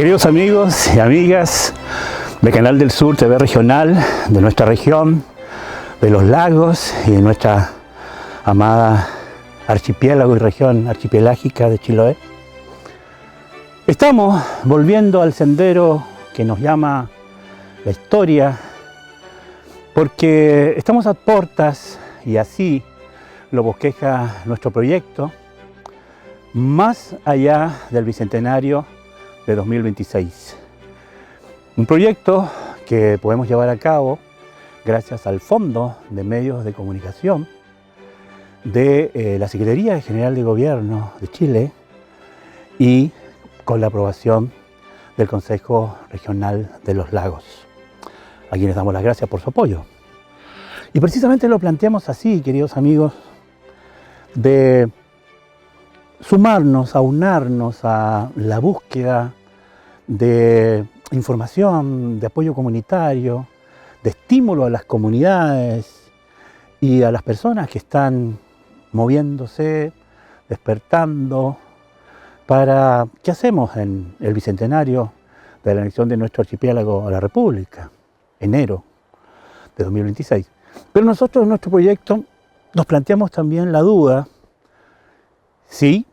Queridos amigos y amigas de Canal del Sur TV Regional, de nuestra región, de los lagos y de nuestra amada archipiélago y región archipelágica de Chiloé, estamos volviendo al sendero que nos llama la historia, porque estamos a puertas, y así lo bosqueja nuestro proyecto, más allá del Bicentenario de 2026. Un proyecto que podemos llevar a cabo gracias al Fondo de Medios de Comunicación de la Secretaría General de Gobierno de Chile y con la aprobación del Consejo Regional de los Lagos, a quienes damos las gracias por su apoyo. Y precisamente lo planteamos así, queridos amigos, de sumarnos, aunarnos a la búsqueda de información, de apoyo comunitario, de estímulo a las comunidades y a las personas que están moviéndose, despertando, para ¿qué hacemos en el Bicentenario de la anexión de nuestro archipiélago a la República? Enero de 2026. Pero nosotros en nuestro proyecto nos planteamos también la duda, sí,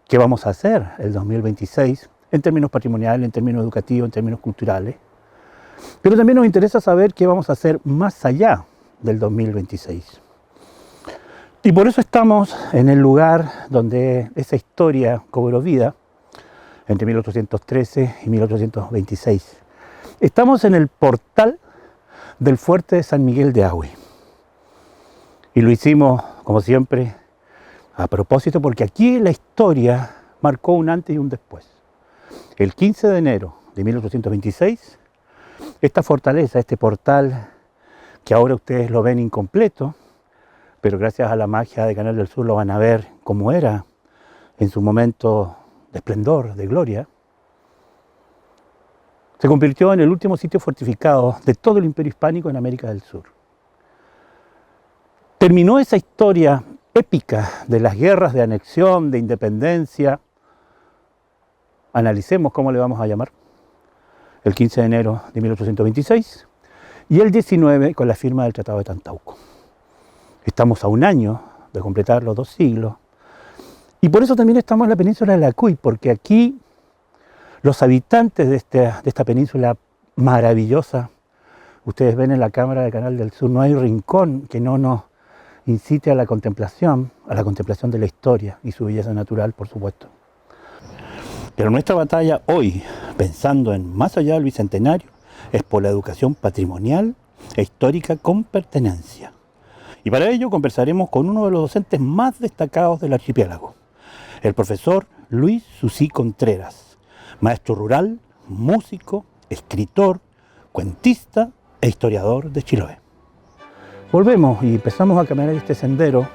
¿qué vamos a hacer el 2026 en términos patrimoniales, en términos educativos, en términos culturales? Pero también nos interesa saber qué vamos a hacer más allá del 2026. Y por eso estamos en el lugar donde esa historia cobró vida, entre 1813 y 1826. Estamos en el portal del fuerte de San Miguel de Agüi. Y lo hicimos, como siempre, a propósito, porque aquí la historia marcó un antes y un después. El 15 de enero de 1826, esta fortaleza, este portal, que ahora ustedes lo ven incompleto, pero gracias a la magia de Canal del Sur lo van a ver como era en su momento de esplendor, de gloria, se convirtió en el último sitio fortificado de todo el Imperio Hispánico en América del Sur. Terminó esa historia épica de las guerras de anexión, de independencia. Analicemos cómo le vamos a llamar. El 15 de enero de 1826 y el 19 con la firma del Tratado de Tantauco. Estamos a un año de completar los 2 siglos y por eso también estamos en la península de Lacuy, porque aquí los habitantes de esta península maravillosa, ustedes ven en la cámara de Canal del Sur, no hay rincón que no nos incite a la contemplación de la historia y su belleza natural, por supuesto. Pero nuestra batalla hoy, pensando en más allá del Bicentenario, es por la educación patrimonial e histórica con pertenencia. Y para ello conversaremos con uno de los docentes más destacados del archipiélago, el profesor Luis Susí Contreras, maestro rural, músico, escritor, cuentista e historiador de Chiloé. Volvemos y empezamos a caminar este sendero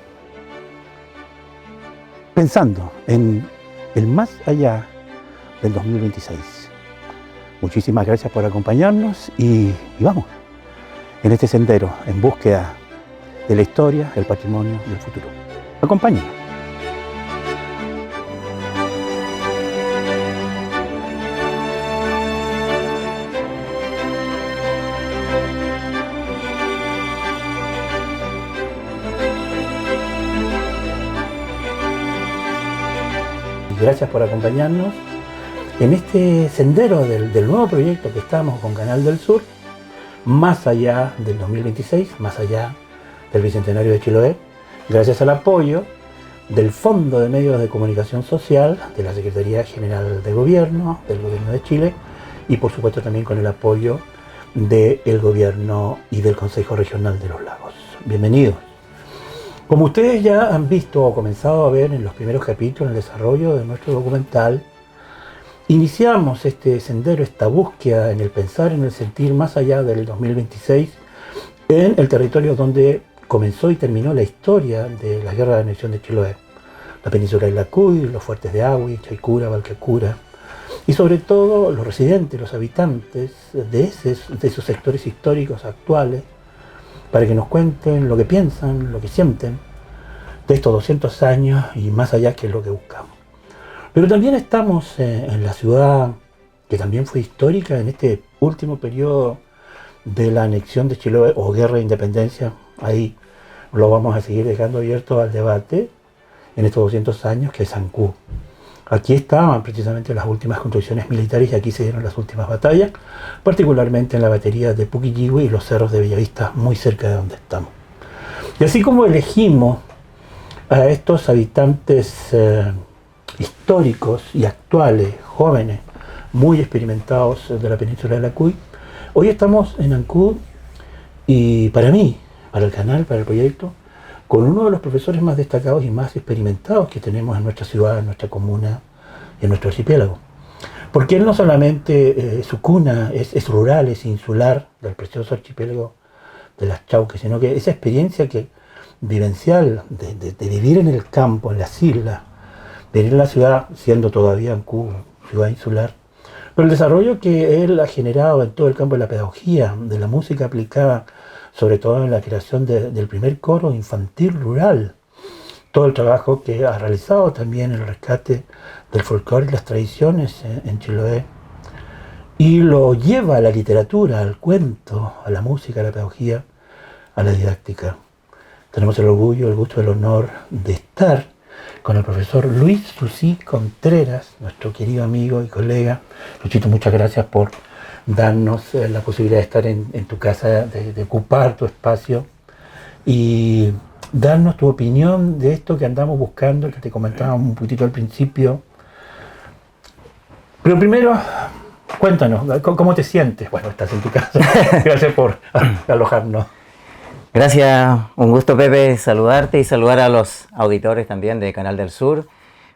pensando en el más allá del 2026. Muchísimas gracias por acompañarnos y vamos en este sendero en búsqueda de la historia, el patrimonio y el futuro. Acompáñenos. Gracias por acompañarnos en este sendero del nuevo proyecto que estamos con Canal del Sur, más allá del 2026, más allá del Bicentenario de Chiloé, gracias al apoyo del Fondo de Medios de Comunicación Social, de la Secretaría General de Gobierno, del Gobierno de Chile, y por supuesto también con el apoyo del Gobierno y del Consejo Regional de los Lagos. Bienvenidos. Como ustedes ya han visto o comenzado a ver en los primeros capítulos, en el desarrollo de nuestro documental, iniciamos este sendero, esta búsqueda en el pensar, en el sentir más allá del 2026, en el territorio donde comenzó y terminó la historia de la guerra de anexión de Chiloé. La península de Lacuy, los fuertes de Agüi, Chaicura, Valquecura, y sobre todo los residentes, los habitantes de esos sectores históricos actuales, para que nos cuenten lo que piensan, lo que sienten de estos 200 años y más allá, que es lo que buscamos. Pero también estamos en la ciudad que también fue histórica en este último periodo de la anexión de Chiloé o guerra de independencia. Ahí lo vamos a seguir dejando abierto al debate en estos 200 años, que es Ancud. Aquí estaban precisamente las últimas construcciones militares y aquí se dieron las últimas batallas, particularmente en la batería de Puquillegui y los cerros de Bellavista, muy cerca de donde estamos. Y así como elegimos a estos habitantes históricos y actuales, jóvenes, muy experimentados de la península de la Cuy, hoy estamos en Ancud y para mí, para el canal, para el proyecto, con uno de los profesores más destacados y más experimentados que tenemos en nuestra ciudad, en nuestra comuna y en nuestro archipiélago. Porque él no solamente su cuna es rural, es insular del precioso archipiélago de las Chauques, sino que esa experiencia vivencial de vivir en el campo, en las islas, venir a la ciudad siendo todavía Ancud, ciudad insular, pero el desarrollo que él ha generado en todo el campo de la pedagogía, de la música aplicada, sobre todo en la creación del primer coro infantil rural, todo el trabajo que ha realizado también en el rescate del folclore y las tradiciones en Chiloé, y lo lleva a la literatura, al cuento, a la música, a la pedagogía, a la didáctica. Tenemos el orgullo, el gusto, el honor de estar con el profesor Luis Susí Contreras, nuestro querido amigo y colega. Luchito, muchas gracias por darnos la posibilidad de estar en tu casa, de ocupar tu espacio y darnos tu opinión de esto que andamos buscando, que te comentaba un poquitito al principio. Pero primero, cuéntanos, ¿cómo te sientes? Bueno, estás en tu casa. Gracias por alojarnos. Gracias, un gusto, Pepe, saludarte y saludar a los auditores también de Canal del Sur.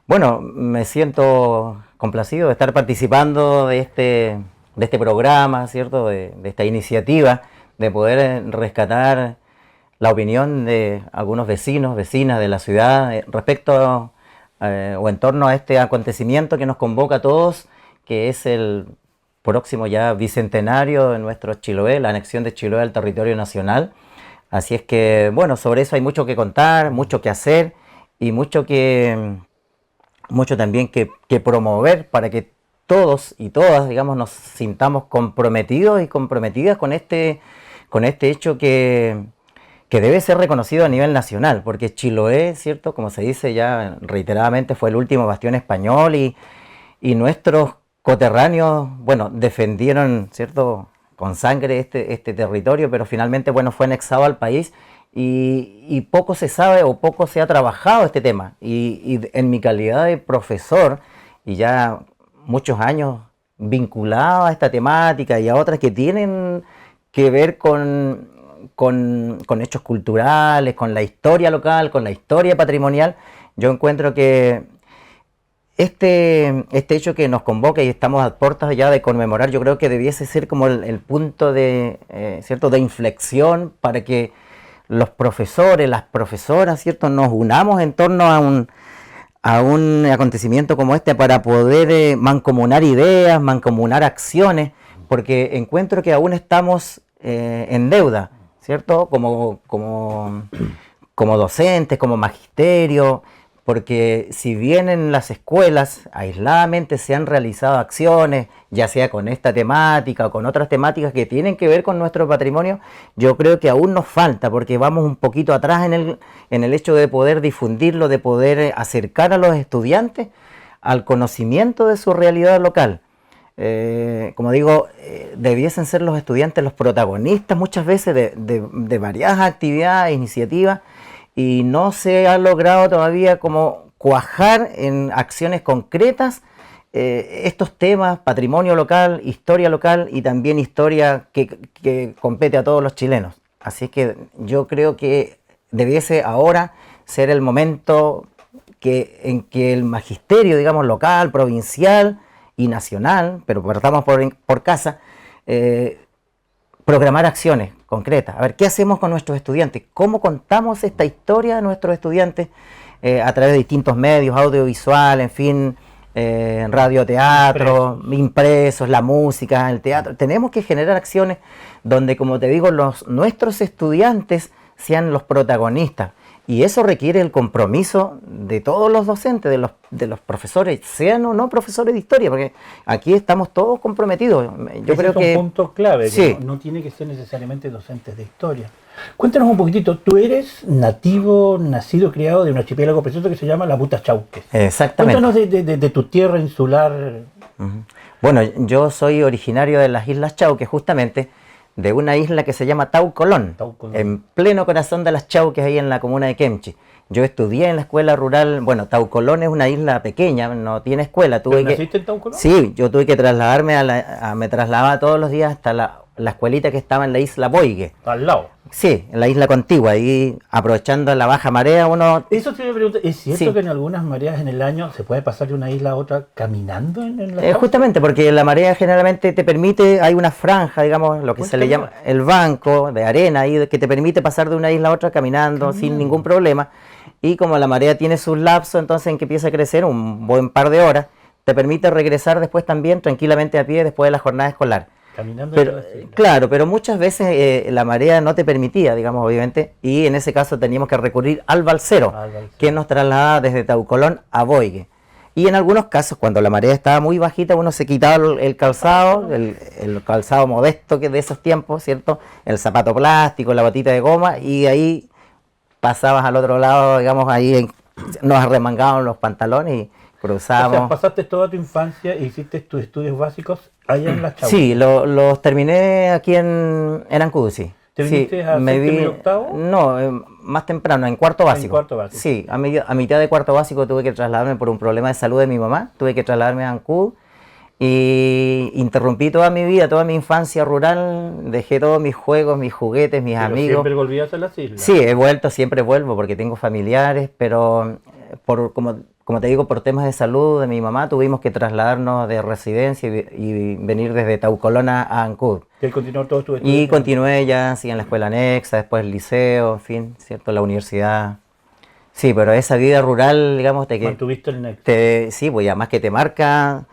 Bueno, me siento complacido de estar participando de este programa, ¿cierto? De esta iniciativa, de poder rescatar la opinión de algunos vecinos, vecinas de la ciudad respecto o en torno a este acontecimiento que nos convoca a todos, que es el próximo ya bicentenario de nuestro Chiloé, la anexión de Chiloé al territorio nacional. Así es que, bueno, sobre eso hay mucho que contar, mucho que hacer y mucho también que promover para que todos y todas, digamos, nos sintamos comprometidos y comprometidas con este hecho que debe ser reconocido a nivel nacional, porque Chiloé, ¿cierto? Como se dice ya reiteradamente, fue el último bastión español y nuestros coterráneos, bueno, defendieron, ¿cierto?, con sangre este territorio, pero finalmente, bueno, fue anexado al país y poco se sabe o poco se ha trabajado este tema. Y en mi calidad de profesor, y ya muchos años vinculado a esta temática y a otras que tienen que ver con hechos culturales, con la historia local, con la historia patrimonial, yo encuentro que este hecho que nos convoca y estamos a puertas ya de conmemorar, yo creo que debiese ser como el punto ¿cierto?, de inflexión para que los profesores, las profesoras, ¿cierto?, nos unamos en torno a un acontecimiento como este para poder mancomunar ideas, mancomunar acciones, porque encuentro que aún estamos en deuda, ¿cierto?, como docentes, como magisterio, porque si bien en las escuelas aisladamente se han realizado acciones, ya sea con esta temática o con otras temáticas que tienen que ver con nuestro patrimonio, yo creo que aún nos falta, porque vamos un poquito atrás en el hecho de poder difundirlo, de poder acercar a los estudiantes al conocimiento de su realidad local. Como digo, debiesen ser los estudiantes los protagonistas muchas veces de variadas actividades, iniciativas, y no se ha logrado todavía como cuajar en acciones concretas estos temas, patrimonio local y también historia que compete a todos los chilenos. Así que yo creo que debiese ahora ser el momento en que el magisterio, digamos, local, provincial y nacional, pero partamos por casa, programar acciones concretas. A ver, ¿qué hacemos con nuestros estudiantes? ¿Cómo contamos esta historia de nuestros estudiantes a través de distintos medios, audiovisual, en fin, radio, teatro, impresos, la música, el teatro? Tenemos que generar acciones donde, como te digo, nuestros estudiantes sean los protagonistas. Y eso requiere el compromiso de todos los docentes, de los profesores, sean o no profesores de historia, porque aquí estamos todos comprometidos. Yo Ese creo es un que punto clave, sí. que no tiene que ser necesariamente docentes de historia. Cuéntanos un poquitito, tú eres nativo, nacido, criado de un archipiélago precioso que se llama la Buta Chauques. Exactamente. Cuéntanos de tu tierra insular. Ujú. Bueno, yo soy originario de las Islas Chauques, justamente de una isla que se llama Taucolón, Taucolón. en pleno corazón de las Chauques, ahí en la comuna de Kemchi. Yo estudié en la escuela rural, bueno, Taucolón es una isla pequeña, no tiene escuela. ¿Pero naciste en Taucolón? Sí, yo tuve que trasladarme, me trasladaba todos los días hasta la escuelita que estaba en la isla Boigue. Al lado. Sí, en la isla contigua, ahí aprovechando la baja marea uno... Eso te iba a preguntar, ¿es cierto Sí. que en algunas mareas en el año se puede pasar de una isla a otra caminando en la Chauques? Justamente porque la marea generalmente te permite, hay una franja, digamos, lo que se le llama el banco de arena, ahí, que te permite pasar de una isla a otra caminando sin ningún problema. Y como la marea tiene sus lapsos, entonces en que empieza a crecer un buen par de horas, te permite regresar después también tranquilamente a pie después de la jornada escolar. Caminando Pero, entre las islas. claro, pero muchas veces la marea no te permitía, digamos, obviamente, y en ese caso teníamos que recurrir al balsero, que nos trasladaba desde Taucolón a Boigue. Y en algunos casos, cuando la marea estaba muy bajita, uno se quitaba el calzado, el calzado modesto que de esos tiempos, ¿cierto? El zapato plástico, la botita de goma, y ahí pasabas al otro lado, digamos, ahí nos arremangábamos los pantalones y cruzábamos. O sea, pasaste toda tu infancia e hiciste tus estudios básicos allá en las Chauques. Sí, los terminé aquí en Ancud, sí. ¿Te viniste a séptimo y octavo? No, más temprano, en cuarto básico. En cuarto básico. Sí, a mitad de cuarto básico tuve que trasladarme por un problema de salud de mi mamá, tuve que trasladarme a Ancud y interrumpí toda mi vida, toda mi infancia rural, dejé todos mis juegos, mis juguetes, mis Pero amigos. siempre volvías a las islas. Sí, he vuelto, siempre vuelvo porque tengo familiares, pero como te digo, por temas de salud de mi mamá tuvimos que trasladarnos de residencia y venir desde Taucolón a Ancud. ¿Y continuó todos tus estudios? Y continué ya así en la escuela anexa, después el liceo, en fin, ¿cierto? La universidad. Sí, pero esa vida rural, digamos, Mantuviste el nexo. sí, pues además que te marca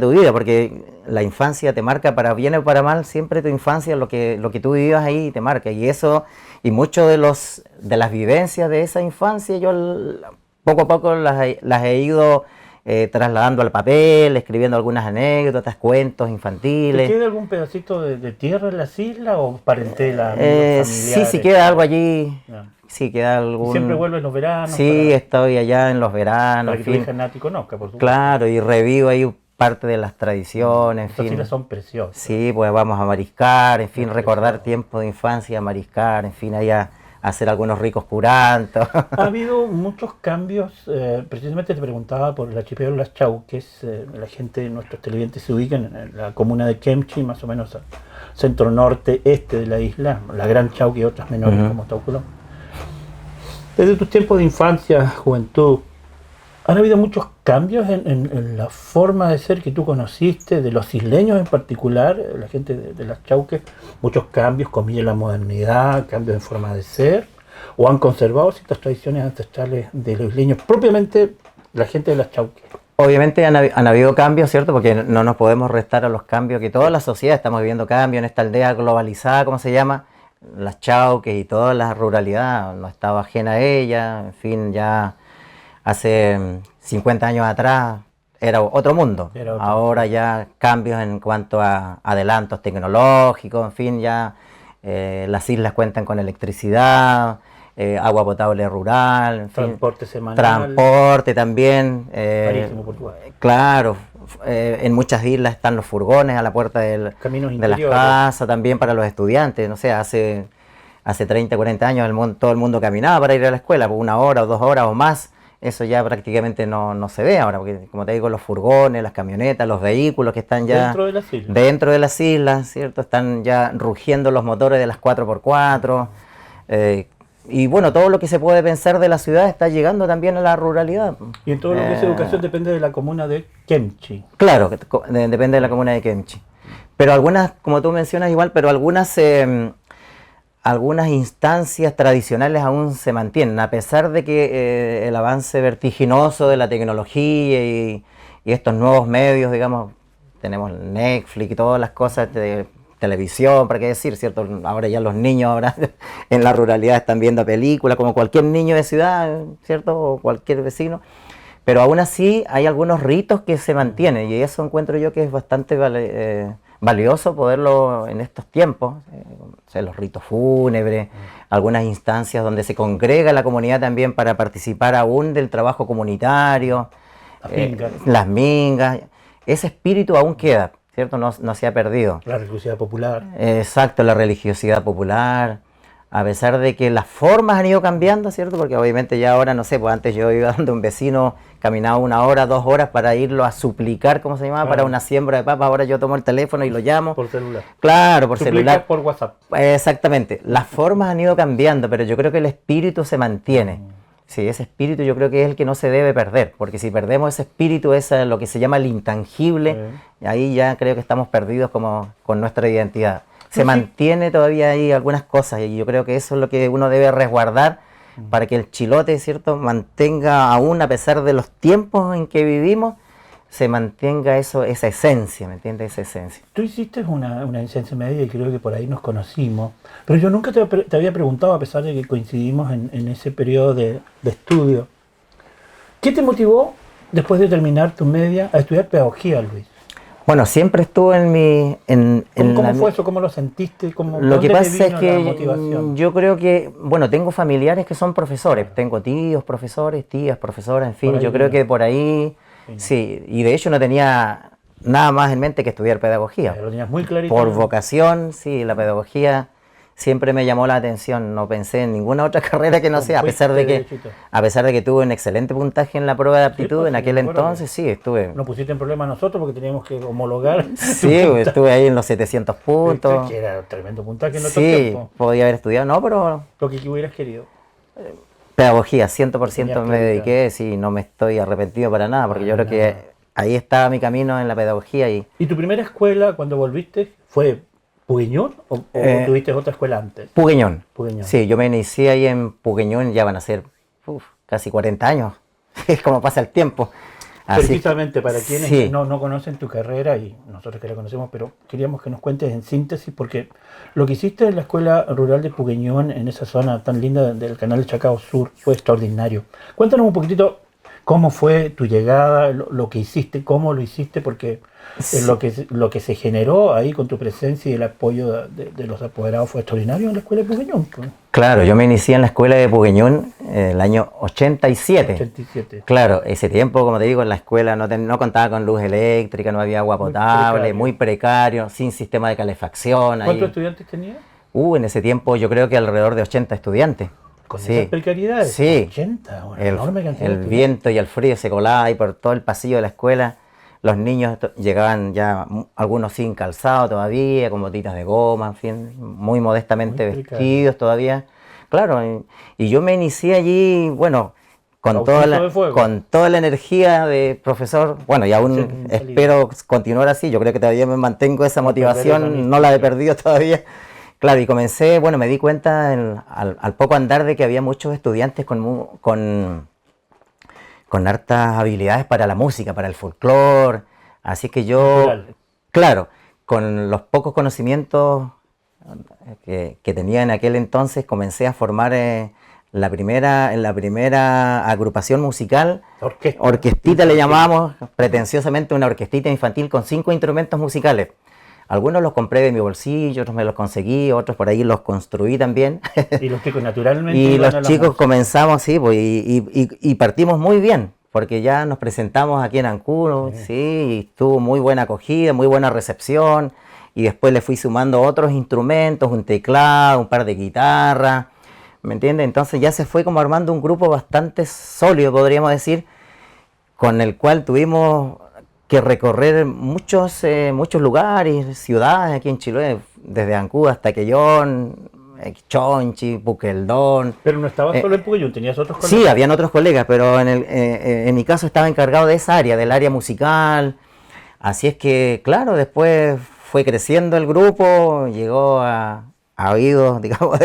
tu vida, porque la infancia te marca para bien o para mal, siempre tu infancia, lo que tú vivas ahí te marca. Y eso, y mucho de las vivencias de esa infancia, yo poco a poco las he ido trasladando al papel, escribiendo algunas anécdotas, cuentos ¿Te infantiles. queda algún pedacito de tierra en las islas o parentela, amigos, Sí, familiares? sí queda algo allí. Ya. Sí, queda ¿Y algún... siempre vuelves en los veranos? Sí, estoy allá en los veranos, Para en que tu fin. hija Nati conozca, por supuesto. Claro, y revivo ahí parte de las tradiciones, en Estas fin. islas son preciosas. Sí, pues vamos a mariscar, en fin, Es recordar precioso. tiempos de infancia, mariscar, en fin, allá hacer algunos ricos curantos. Ha habido muchos cambios, precisamente te preguntaba por el archipiélago de las Chauques, la gente, nuestros televidentes se ubican en la comuna de Kemchi, más o menos al centro norte, este de la isla, la Gran Chauque y otras menores como Taucolón. Desde tus tiempos de infancia, juventud, ¿han habido muchos cambios en la forma de ser que tú conociste, de los isleños en particular, la gente de las Chauques? Muchos cambios, comillas, en la modernidad, cambios en forma de ser, o han conservado ciertas tradiciones ancestrales de los isleños, propiamente la gente de las Chauques. Obviamente han habido cambios, ¿cierto? Porque no nos podemos restar a los cambios que toda la sociedad estamos viviendo cambios en esta aldea globalizada, ¿cómo se llama? Las Chauques y toda la ruralidad no estaba ajena a ella, en fin, ya hace 50 años atrás era otro mundo. Era otro. Ahora ya cambios en cuanto a adelantos tecnológicos, en fin, ya las islas cuentan con electricidad, agua potable rural, en fin, Transporte semanal. transporte también. Marítimo, por supuesto. Claro, en muchas islas están los furgones a la puerta Caminos de las interiores. casas, también para los estudiantes. No sé, hace 30, 40 años todo el mundo caminaba para ir a la escuela, por 1 hora o 2 horas o más. Eso ya prácticamente no se ve ahora, porque como te digo, los furgones, las camionetas, los vehículos que están ya Dentro de las islas. dentro de las islas, ¿cierto? Están ya rugiendo los motores de las 4x4. Y bueno, todo lo que se puede pensar de la ciudad está llegando también a la ruralidad. Y en todo lo que es educación depende de la comuna de Kemchi. Claro, depende de la comuna de Kemchi. Pero algunas, como tú mencionas igual, pero algunas instancias tradicionales aún se mantienen, a pesar de que el avance vertiginoso de la tecnología y estos nuevos medios, digamos, tenemos Netflix y todas las cosas televisión, para qué decir, ¿cierto? Ahora ya los niños ahora en la ruralidad están viendo películas, como cualquier niño de ciudad, ¿cierto? O cualquier vecino. Pero aún así hay algunos ritos que se mantienen y eso encuentro yo que es bastante valioso poderlo en estos tiempos, o sea, los ritos fúnebres, algunas instancias donde se congrega la comunidad también para participar aún del trabajo comunitario, las mingas, ese espíritu aún queda, ¿cierto? No se ha perdido. La religiosidad popular. Exacto, la religiosidad popular. A pesar de que las formas han ido cambiando, ¿cierto? Porque obviamente ya ahora, no sé, pues antes yo iba donde un vecino, caminaba 1 hora, 2 horas para irlo a suplicar, ¿cómo se llamaba? Para una siembra de papas. Ahora yo tomo el teléfono y lo llamo. Por celular. Claro, por celular. Por WhatsApp. Exactamente. Las formas han ido cambiando, pero yo creo que el espíritu se mantiene. Sí, ese espíritu yo creo que es el que no se debe perder, porque si perdemos ese espíritu, ese es lo que se llama el intangible, ahí ya creo que estamos perdidos como con nuestra identidad. Se mantiene todavía ahí algunas cosas y yo creo que eso es lo que uno debe resguardar para que el chilote, ¿cierto?, mantenga aún a pesar de los tiempos en que vivimos, se mantenga eso, esa esencia, ¿me entiendes? Esa esencia. Tú hiciste una licencia media y creo que por ahí nos conocimos, pero yo nunca te había preguntado, a pesar de que coincidimos en ese periodo de estudio, ¿qué te motivó después de terminar tu media a estudiar pedagogía, Luis? Bueno, siempre estuve en mi... ¿Cómo fue eso? ¿Cómo lo sentiste? Lo que pasa es que yo creo que, bueno, tengo familiares que son profesores, tengo tíos profesores, tías profesoras, en fin, yo creo que por ahí, sí, y de hecho no tenía nada más en mente que estudiar pedagogía. Lo tenías muy clarito. Por vocación, sí, la pedagogía siempre me llamó la atención, no pensé en ninguna otra carrera que no sea, a pesar de que tuve un excelente puntaje en la prueba de aptitud, en aquel entonces, sí, estuve... Nos pusiste en problema nosotros porque teníamos que homologar. Sí, estuve ahí en los 700 puntos. Que era un tremendo puntaje en otro tiempo. Sí, podía haber estudiado, no, pero... Lo que hubieras querido. Pedagogía, 100% me dediqué, sí, no me estoy arrepentido para nada, porque yo creo que ahí estaba mi camino en la pedagogía. ¿Y tu primera escuela, cuando volviste, fue Pugueñón o tuviste otra escuela antes? Pugueñón. Sí, yo me inicié ahí en Pugueñón, ya van a ser casi 40 años. Es como pasa el tiempo. Precisamente para quienes no conocen tu carrera, y nosotros que la conocemos, pero queríamos que nos cuentes en síntesis, porque lo que hiciste en la escuela rural de Pugueñón, en esa zona tan linda del canal de Chacao Sur, fue extraordinario. Cuéntanos un poquitito cómo fue tu llegada, lo que hiciste, cómo lo hiciste, porque lo que se generó ahí con tu presencia y el apoyo de los apoderados fue extraordinario en la escuela de Pugueñón. Claro, yo me inicié en la escuela de Pugueñón el año 87. Claro, ese tiempo, como te digo, en la escuela no contaba con luz eléctrica, no había agua potable, muy precario, sin sistema de calefacción. ¿Cuántos estudiantes tenías? En ese tiempo yo creo que alrededor de 80 estudiantes. ¿Con esas precariedades? Sí. 80, una enorme cantidad. El viento y el frío se colaba ahí por todo el pasillo de la escuela. Los niños llegaban ya, algunos sin calzado todavía, con botitas de goma, en fin, muy modestamente vestidos todavía. Claro, y yo me inicié allí, bueno, con toda la energía de profesor, bueno, y aún espero continuar así, yo creo que todavía me mantengo esa motivación, no la he perdido todavía. Claro, y comencé, bueno, me di cuenta al poco andar de que había muchos estudiantes con hartas habilidades para la música, para el folclore, así que yo, claro, con los pocos conocimientos que tenía en aquel entonces, comencé a formar en la primera agrupación musical, orquestita le llamamos, pretenciosamente una orquestita infantil con 5 instrumentos musicales. Algunos los compré de mi bolsillo, otros me los conseguí, otros por ahí los construí también. Y los chicos naturalmente. Y los chicos comenzamos, sí, pues, y partimos muy bien, porque ya nos presentamos aquí en Ancud, sí, tuvo muy buena acogida, muy buena recepción, y después le fui sumando otros instrumentos, un teclado, un par de guitarras, ¿me entiendes? Entonces ya se fue como armando un grupo bastante sólido, podríamos decir, con el cual tuvimos que recorrer muchos lugares, ciudades aquí en Chiloé, desde Ancud hasta Quellón, Chonchi, Puqueldón. Pero no estabas solo en Puqueldón, tenías otros colegas. Sí, habían otros colegas, pero en mi caso estaba encargado de esa área, del área musical. Así es que, claro, después fue creciendo el grupo, llegó a oídos, digamos,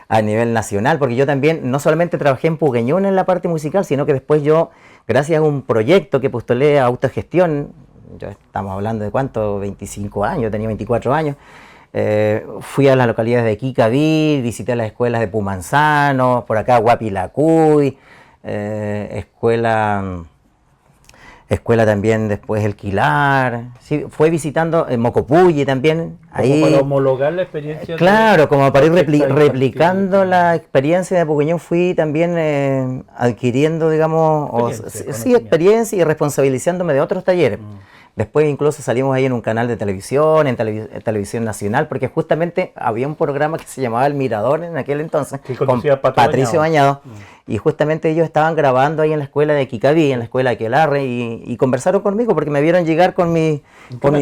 a nivel nacional, porque yo también no solamente trabajé en Puqueñón en la parte musical, sino que después yo, gracias a un proyecto que postulé a autogestión, estamos hablando de cuánto, 25 años, tenía 24 años, Fui a las localidades de Quicaví, visité las escuelas de Pumanzano, por acá Huapilacuy, escuela también después El Quilar, sí, fue visitando Mocopuyi también. Como Ahí, para homologar la experiencia. claro, como para ir orquesta replicando infantil. la experiencia de Pucuñón, fui también adquiriendo, digamos, Experiencia, experiencia y responsabilizándome de otros talleres. Después incluso salimos ahí en un canal de televisión, en televisión nacional, porque justamente había un programa que se llamaba El Mirador en aquel entonces, Que con conducía Patricio Bañado, y justamente ellos estaban grabando ahí en la escuela de Quicaví, en la escuela de Quelarre, y conversaron conmigo porque me vieron llegar con mis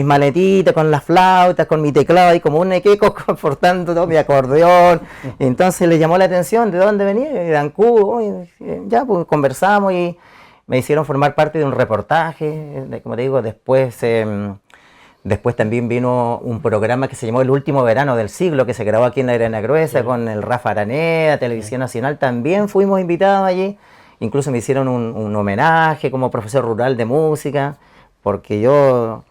maletitas, con las flautas, con mi teclado ahí como un nequeco, portando todo mi acordeón. Y entonces les llamó la atención de dónde venía, de Ancú, ya pues conversamos y me hicieron formar parte de un reportaje, como te digo, después también vino un programa que se llamó El Último Verano del Siglo, que se grabó aquí en la Arena Gruesa, con el Rafa Araneda, Televisión Nacional, también fuimos invitados allí, incluso me hicieron un homenaje como profesor rural de música, porque yo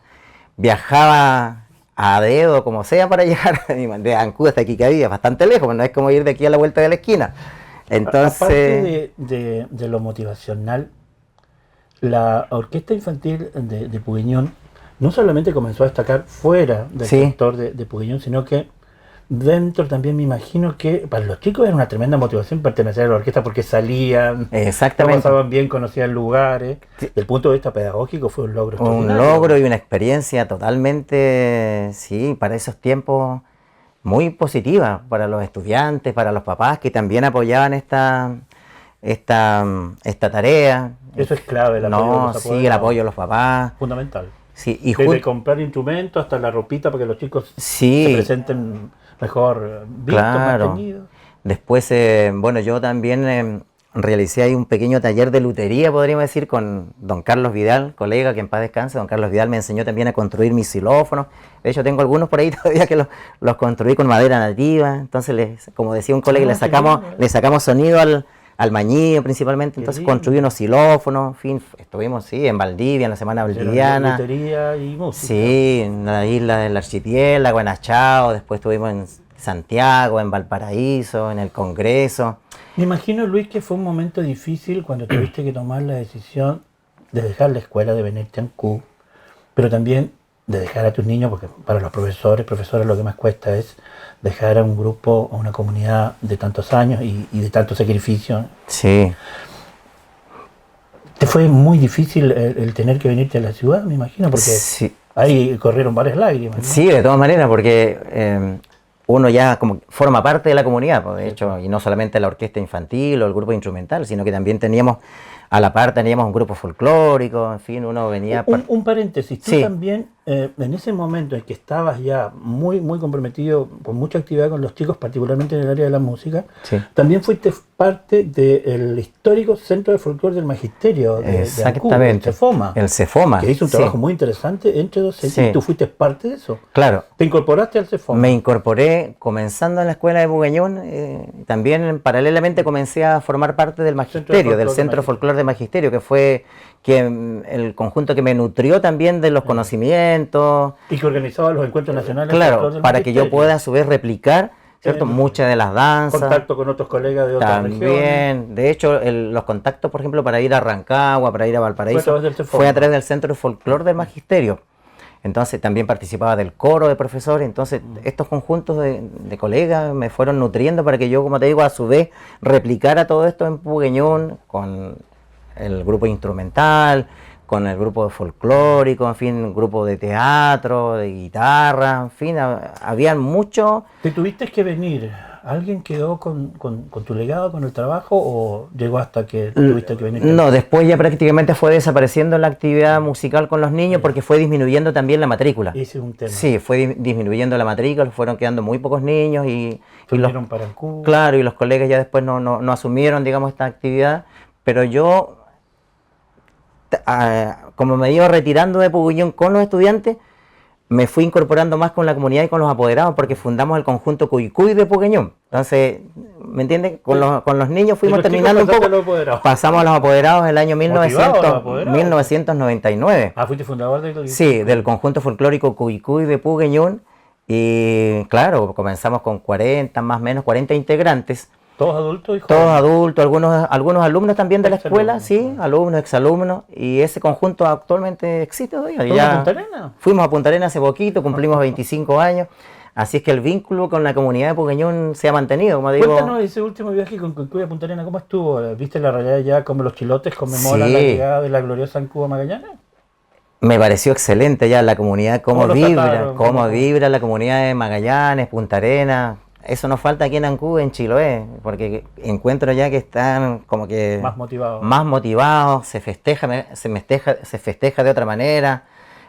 viajaba a dedo, como sea, para llegar de Ancud hasta Quicaví, es bastante lejos, no es como ir de aquí a la vuelta de la esquina. Entonces, aparte de lo motivacional, la orquesta infantil de Puguiñón no solamente comenzó a destacar fuera del sector de Puguiñón, sino que dentro también me imagino que para los chicos era una tremenda motivación pertenecer a la orquesta porque salían, exactamente, lo pasaban bien, conocían lugares. Desde el punto de vista pedagógico fue un logro extraordinario. Un logro y una experiencia totalmente, sí, para esos tiempos muy positiva para los estudiantes, para los papás que también apoyaban esta tarea. Eso es clave, el apoyo de los el apoyo de los papás. Fundamental. Sí, y desde comprar instrumentos hasta la ropita para que los chicos se presenten mejor vistos, claro, más teñidos. Después, bueno, yo también realicé ahí un pequeño taller de lutería, podríamos decir, con don Carlos Vidal, colega que en paz descanse. Don Carlos Vidal me enseñó también a construir mis xilófonos. De hecho, tengo algunos por ahí todavía que los construí con madera nativa. Entonces, como decía un colega, le sacamos sonido al mañillo principalmente. Entonces construí unos xilófonos, en fin, estuvimos en Valdivia, en la Semana Valdiviana. Lutería y música. Sí, en la isla del Archipiélago, en Achao, después estuvimos en Santiago, en Valparaíso, en el Congreso. Me imagino, Luis, que fue un momento difícil cuando tuviste que tomar la decisión de dejar la escuela, de venirte a Ancú, pero también de dejar a tus niños, porque para los profesoras lo que más cuesta es dejar a un grupo, a una comunidad de tantos años y de tanto sacrificio. Sí. ¿Te fue muy difícil el tener que venirte a la ciudad, me imagino? Porque ahí corrieron varias lágrimas, ¿no? Sí, de todas maneras, porque uno ya como forma parte de la comunidad, pues, de hecho, y no solamente la orquesta infantil o el grupo instrumental, sino que también a la par teníamos un grupo folclórico, en fin, uno venía... Un paréntesis, tú también, en ese momento en que estabas ya muy, muy comprometido, con mucha actividad con los chicos, particularmente en el área de la música, también fuiste parte del histórico Centro de Folclore del Magisterio de Ancú, el CEFOMA. El CEFOMA. Que hizo un trabajo muy interesante entre docentes, y tú fuiste parte de eso. Claro. ¿Te incorporaste al CEFOMA? Me incorporé comenzando en la escuela de Pugueñón, también paralelamente comencé a formar parte del Magisterio, del Centro Folclore de Magisterio, que fue el conjunto que me nutrió también de los conocimientos. Y que organizaba los encuentros nacionales. Claro, para que yo pueda a su vez replicar, ¿cierto? Muchas de las danzas. Contacto con otros colegas de otras regiones. También, de hecho, los contactos, por ejemplo, para ir a Rancagua, para ir a Valparaíso, fue a través del Centro Folclore del Magisterio. Entonces también participaba del coro de profesores. Entonces estos conjuntos de colegas me fueron nutriendo para que yo, como te digo, a su vez replicara todo esto en Pugueñón con el grupo instrumental, con el grupo folclórico, en fin, grupo de teatro, de guitarra, en fin, habían mucho. ¿Te tuviste que venir? ¿Alguien quedó con tu legado, con el trabajo, o llegó hasta que tuviste que venir? No, después ya prácticamente fue desapareciendo la actividad musical con los niños porque fue disminuyendo también la matrícula. Ese es un tema. Sí, fue disminuyendo la matrícula, fueron quedando muy pocos niños y para Ancú. Claro, y los colegas ya después no asumieron, digamos, esta actividad, pero yo, como me iba retirando de Puguiñón con los estudiantes, me fui incorporando más con la comunidad y con los apoderados porque fundamos el conjunto Cuycuy de Pugueñón. Entonces, ¿me entiendes? Con los niños fuimos terminando un poco. Pasamos a los apoderados en el año 1999. Ah, fuiste fundador del Sí, del conjunto folclórico Cuycuy de Pugueñón. Y claro, comenzamos con 40, más o menos 40 integrantes. ¿Todos adultos y jóvenes? Todos adultos, algunos alumnos también de la escuela, Exalumnos, sí, alumnos, exalumnos, y ese conjunto actualmente existe todavía. ¿Fueron a Punta Arenas? Fuimos a Punta Arenas hace poquito, cumplimos 25 años, así es que el vínculo con la comunidad de Puqueñún se ha mantenido, como digo. Cuéntanos ese último viaje con Cuba a Punta Arenas, ¿cómo estuvo? ¿Viste la realidad ya como los chilotes conmemoran Sí. la llegada de la gloriosa en Cuba Magallanes? Me pareció excelente ya la comunidad, ¿Cómo cómo los vibra, trataron? cómo ¿Cómo? vibra la comunidad de Magallanes, Punta Arenas. Eso nos falta aquí en Ancú, en Chiloé, porque encuentro ya que están como que Más motivados. más motivados, se festeja de otra manera.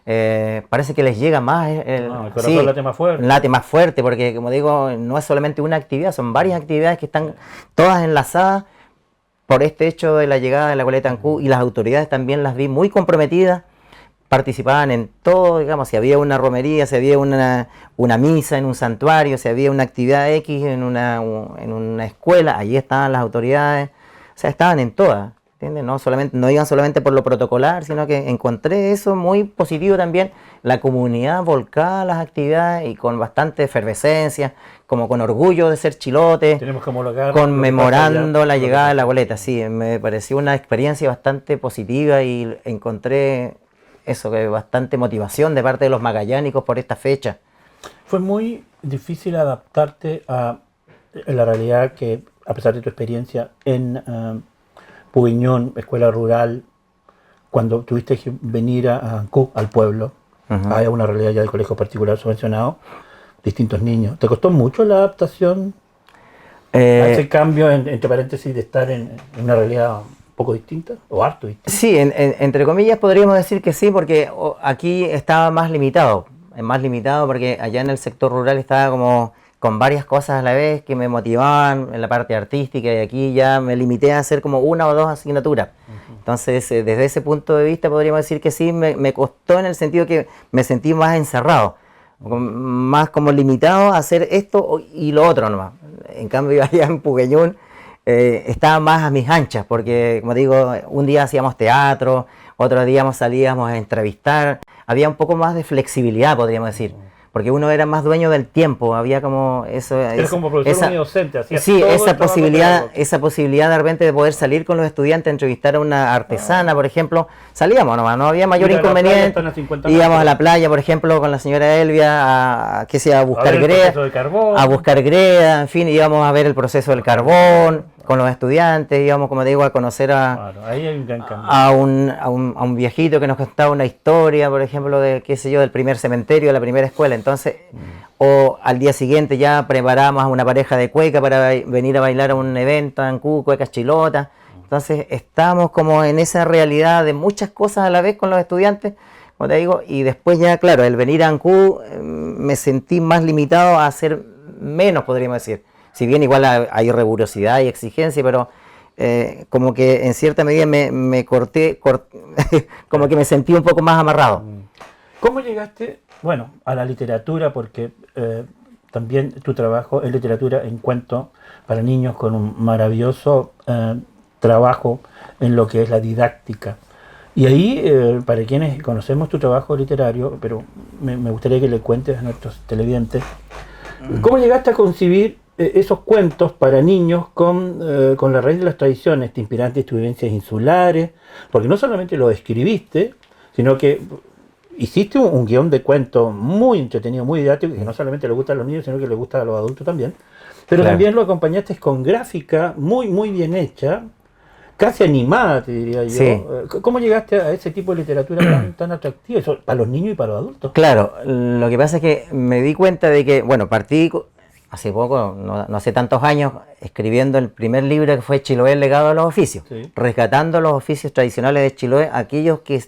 Parece que les llega más El corazón late más fuerte. late más fuerte, porque como digo, no es solamente una actividad, son varias actividades que están todas enlazadas por este hecho de la llegada de la Goleta Ancú, y las autoridades también las vi muy comprometidas, participaban en todo, digamos, si había una romería, si había una misa en un santuario, si había una actividad X en una escuela, allí estaban las autoridades, o sea, estaban en todas, ¿entiendes? No iban solamente por lo protocolar, sino que encontré eso muy positivo también, la comunidad volcada a las actividades y con bastante efervescencia, como con orgullo de ser chilote, Tenemos que homologar conmemorando la lo que llegada de la pasa. goleta. Sí, me pareció una experiencia bastante positiva y encontré eso, que bastante motivación de parte de los magallánicos por esta fecha. Fue muy difícil adaptarte a la realidad que, a pesar de tu experiencia en Pubiñón, escuela rural, cuando tuviste que venir a Ancú, al pueblo, Ujú. hay una realidad ya del colegio particular subvencionado, distintos niños. ¿Te costó mucho la adaptación a ese cambio, entre paréntesis, de estar en una realidad un poco distinta o harto distinta? Sí, entre comillas podríamos decir que sí, porque aquí estaba más limitado porque allá en el sector rural estaba como con varias cosas a la vez que me motivaban en la parte artística, y aquí ya me limité a hacer como una o dos asignaturas. Entonces, desde ese punto de vista podríamos decir que sí, me costó en el sentido que me sentí más encerrado, más como limitado a hacer esto y lo otro nomás. En cambio, allá en Puqueñún estaba más a mis anchas, porque como digo, un día hacíamos teatro, otro día salíamos a entrevistar, había un poco más de flexibilidad, podríamos decir, porque uno era más dueño del tiempo, había como eso, Eres como profesor docente, hacías sí, todo el esa trabajo posibilidad, pedagógico. de repente de poder salir con los estudiantes, entrevistar a una artesana, por ejemplo, salíamos nomás, no había mayor Ir a la playa, inconveniente, están a 50 íbamos metros. a la playa, por ejemplo, con la señora Elvia, que sea a buscar ver el greda, proceso de carbón. en fin, íbamos a ver el proceso del carbón con los estudiantes, íbamos, como te digo, a conocer Claro, ahí hay un gran cambio. a un viejito que nos contaba una historia, por ejemplo, de, qué sé yo, del primer cementerio, de la primera escuela. Entonces, o al día siguiente ya preparamos a una pareja de cueca para venir a bailar a un evento en Cuba, cuecas chilotas. Entonces, estamos como en esa realidad de muchas cosas a la vez con los estudiantes, como te digo, y después ya, claro, el venir a Ancú me sentí más limitado a hacer menos, podríamos decir. Si bien igual hay rigurosidad y exigencia, pero como que en cierta medida me corté, como que me sentí un poco más amarrado. ¿Cómo llegaste, bueno, a la literatura? Porque también tu trabajo es literatura en cuento para niños, con un maravilloso trabajo en lo que es la didáctica. Y ahí, para quienes conocemos tu trabajo literario, pero me gustaría que le cuentes a nuestros televidentes, ¿cómo llegaste a concebir esos cuentos para niños con la raíz de las tradiciones? ¿Te inspiraste en tus vivencias insulares? Porque no solamente lo escribiste, sino que hiciste un guión de cuentos muy entretenido, muy didáctico, que no solamente le gusta a los niños, sino que le gusta a los adultos también. Pero Claro. también lo acompañaste con gráfica muy, muy bien hecha, casi animada, te diría yo. Sí. ¿Cómo llegaste a ese tipo de literatura tan atractiva, eso, para los niños y para los adultos? Claro, lo que pasa es que me di cuenta de que, bueno, hace poco, no hace tantos años, escribiendo el primer libro que fue Chiloé, el legado de los oficios, Sí. rescatando los oficios tradicionales de Chiloé, aquellos que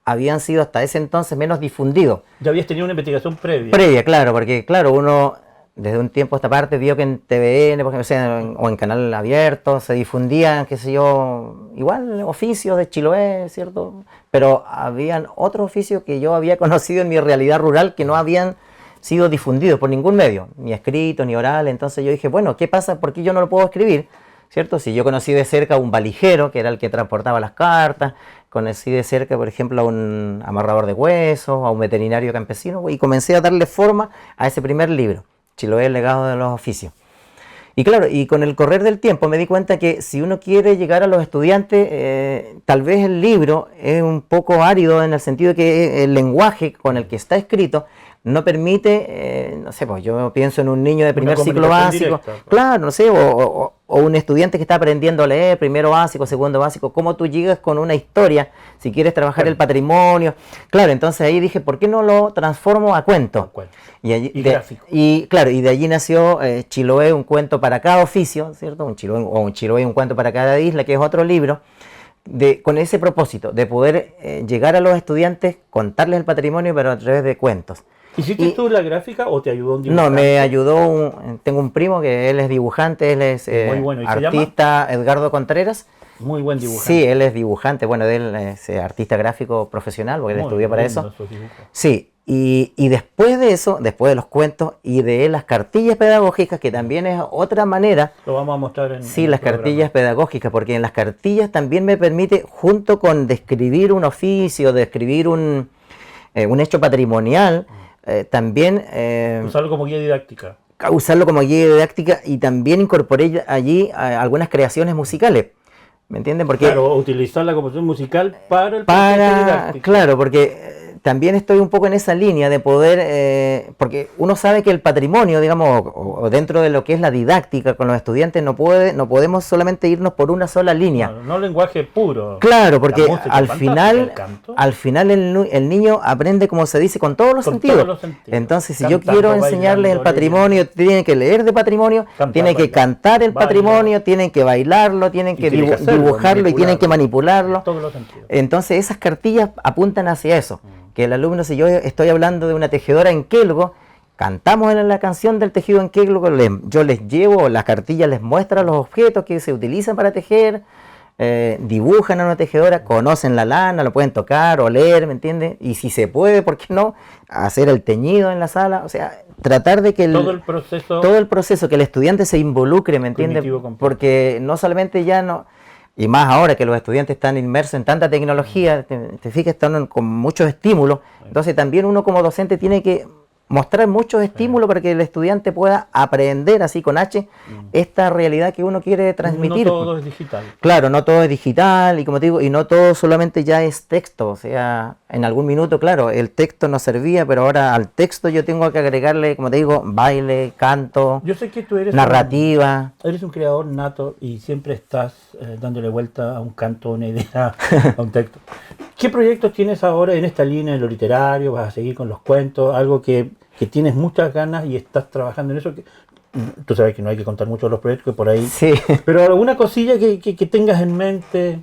habían sido hasta ese entonces menos difundidos. Ya habías tenido una investigación previa. Previa, claro, porque claro, uno desde un tiempo a esta parte vio que en TVN, por ejemplo, o en canal abierto, se difundían, qué sé yo, igual oficios de Chiloé, ¿cierto? Pero habían otros oficios que yo había conocido en mi realidad rural que no habían sido difundidos por ningún medio, ni escrito, ni oral. Entonces yo dije, bueno, ¿qué pasa? ¿Por qué yo no lo puedo escribir? ¿Cierto? Si yo conocí de cerca un valijero, que era el que transportaba las cartas, conocí de cerca, por ejemplo, a un amarrador de huesos, a un veterinario campesino, y comencé a darle forma a ese primer libro, Chiloé, el legado de los oficios. Y claro, y con el correr del tiempo me di cuenta que si uno quiere llegar a los estudiantes, tal vez el libro es un poco árido en el sentido de que el lenguaje con el que está escrito no permite, no sé, pues yo pienso en un niño de primer ciclo básico, directa, pues. claro, no sé, o un estudiante que está aprendiendo a leer, primero básico, segundo básico, cómo tú llegas con una historia, si quieres trabajar Claro. el patrimonio, claro, entonces ahí dije, ¿por qué no lo transformo a cuento? Y gráfico. Y claro, y de allí nació Chiloé, un cuento para cada oficio, ¿cierto? Un Chiloé, un cuento para cada isla, que es otro libro, con ese propósito, de poder llegar a los estudiantes, contarles el patrimonio, pero a través de cuentos. ¿Hiciste tú la gráfica o te ayudó un No, dibujante? me ayudó, tengo un primo que él es dibujante, él es Muy bueno. ¿Y se llama? artista, Edgardo Contreras. Muy buen dibujante. Sí, él es dibujante, bueno, él es artista gráfico profesional, porque él Muy estudió para lindo eso. esos dibujos. Sí, y después de eso, después de los cuentos y de las cartillas pedagógicas, que también es otra manera, Lo vamos a mostrar en sí, el las programa. cartillas pedagógicas, porque en las cartillas también me permite, junto con describir un oficio, describir un hecho patrimonial, también Usarlo como guía didáctica. usarlo como guía didáctica, y también incorporé allí algunas creaciones musicales. ¿Me entienden? Porque Claro, utilizar la composición musical para el proceso didáctico. claro, porque también estoy un poco en esa línea de poder, porque uno sabe que el patrimonio, digamos, o dentro de lo que es la didáctica con los estudiantes, no podemos solamente irnos por una sola línea. No lenguaje puro. Claro, porque La música al es final, fantástica, el canto. al final el niño aprende, como se dice, con todos los Con sentidos. todos los sentidos. Entonces, si Cantando, yo quiero enseñarles el bailando, patrimonio, tienen que leer de patrimonio, Cantar, tienen que bailar, cantar el bailar. patrimonio, tienen que bailarlo, tienen Y que tiene que hacerlo, dibujarlo y tienen que manipularlo. En todos los sentidos. Entonces esas cartillas apuntan hacia eso, que el alumno, si yo estoy hablando de una tejedora en Quelgo, cantamos en la canción del tejido en Quelgo, yo les llevo, las cartillas les muestran los objetos que se utilizan para tejer, dibujan a una tejedora, conocen la lana, lo pueden tocar, oler, ¿me entiendes? Y si se puede, ¿por qué no? Hacer el teñido en la sala, o sea, tratar de que Todo el proceso. que el estudiante se involucre, ¿me entiendes? Cognitivo completo. Porque no solamente ya no... Y más ahora que los estudiantes están inmersos en tanta tecnología, te fijas, están con muchos estímulos. Entonces también uno como docente tiene que mostrar muchos estímulos para que el estudiante pueda aprender así con H esta realidad que uno quiere transmitir. No todo es digital. Claro, no todo es digital, y como te digo, y no todo solamente ya es texto. O sea, en algún minuto, claro, el texto nos servía, pero ahora al texto yo tengo que agregarle, como te digo, baile, canto, Yo sé que tú eres narrativa. Eres un creador nato y siempre estás dándole vuelta a un canto, a una idea, a un texto. ¿Qué proyectos tienes ahora en esta línea, en lo literario? ¿Vas a seguir con los cuentos? Algo que tienes muchas ganas y estás trabajando en eso. Tú sabes que no hay que contar mucho de los proyectos, que por ahí... Sí. Pero alguna cosilla que tengas en mente,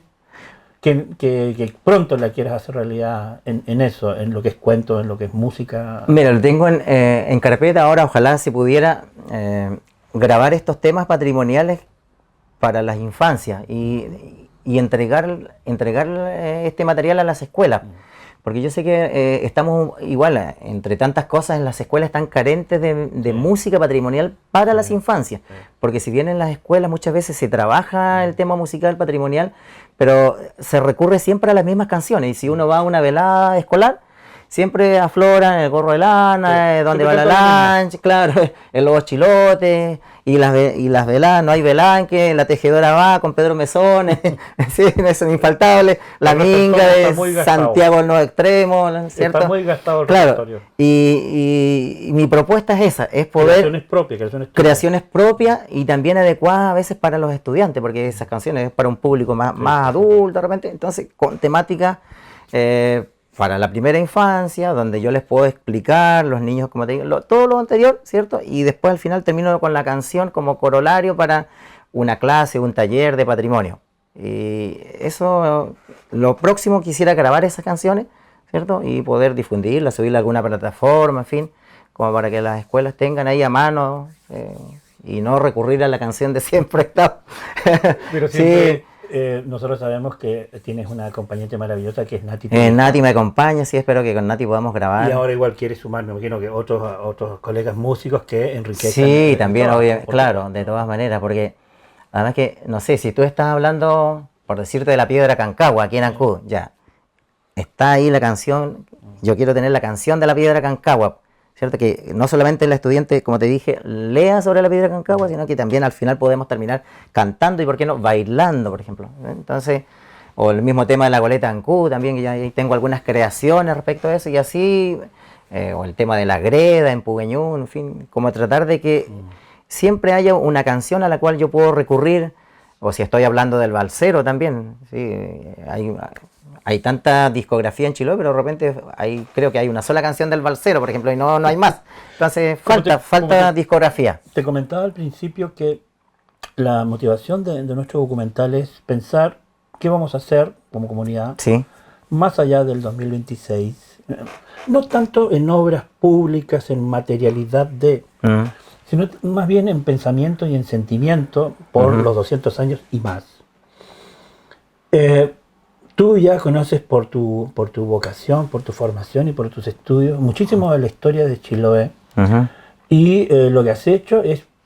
que pronto la quieras hacer realidad en eso, en lo que es cuento, en lo que es música. Mira, lo tengo en carpeta ahora. Ojalá se pudiera grabar estos temas patrimoniales para las infancias y entregar este material a las escuelas. Porque yo sé que estamos igual, entre tantas cosas, en las escuelas están carentes de música patrimonial para las infancias. Porque si bien en las escuelas muchas veces se trabaja el tema musical patrimonial, pero se recurre siempre a las mismas canciones. Y si uno va a una velada escolar, siempre afloran el gorro de lana, donde va la lancha, claro, el lobo chilote, y las veladas, no hay velada en que la tejedora va con Pedro Mesones, sí, no son infaltables, la minga de Santiago el Nuevo Extremo, ¿cierto? Está muy gastado el claro, repertorio. Y mi propuesta es esa, es poder... Creaciones propias. y también adecuadas a veces para los estudiantes, porque esas canciones es para un público más adulto, de repente, entonces con temática... para la primera infancia, donde yo les puedo explicar, los niños, como te digo, todo lo anterior, ¿cierto? Y después al final termino con la canción como corolario para una clase, un taller de patrimonio. Y eso, lo próximo quisiera grabar esas canciones, ¿cierto? Y poder difundirlas, subirlas a alguna plataforma, en fin, como para que las escuelas tengan ahí a mano y no recurrir a la canción de siempre estado. Pero siempre... nosotros sabemos que tienes una acompañante maravillosa que es Nati. Nati me acompaña, sí, espero que con Nati podamos grabar. Y ahora igual quieres sumar, me imagino que otros colegas músicos que enriquecen. Sí, también, obviamente, claro, de todas maneras, porque además que, no sé, si tú estás hablando, por decirte, de la piedra Cancagua aquí en Ancud, ya. está ahí la canción, yo quiero tener la canción de la piedra Cancagua, ¿cierto? Que no solamente el estudiante, como te dije, lea sobre la piedra Cancagua, sino que también al final podemos terminar cantando y, ¿por qué no?, bailando, por ejemplo. Entonces, o el mismo tema de la goleta Ancú, también, que ya ahí tengo algunas creaciones respecto a eso, y así, o el tema de la greda en Pugueñú, en fin, como tratar de que siempre haya una canción a la cual yo puedo recurrir, o si estoy hablando del balsero también, ¿sí? Hay tanta discografía en Chiloé, pero de repente creo que hay una sola canción del balsero, por ejemplo, y no hay más. Entonces falta discografía. Te comentaba al principio que la motivación de nuestro documental es pensar qué vamos a hacer como comunidad, Sí. más allá del 2026. No tanto en obras públicas, en materialidad sino más bien en pensamiento y en sentimiento por los 200 años y más. Tú ya conoces por tu vocación, por tu formación y por tus estudios muchísimo de la historia de Chiloé, y lo que has hecho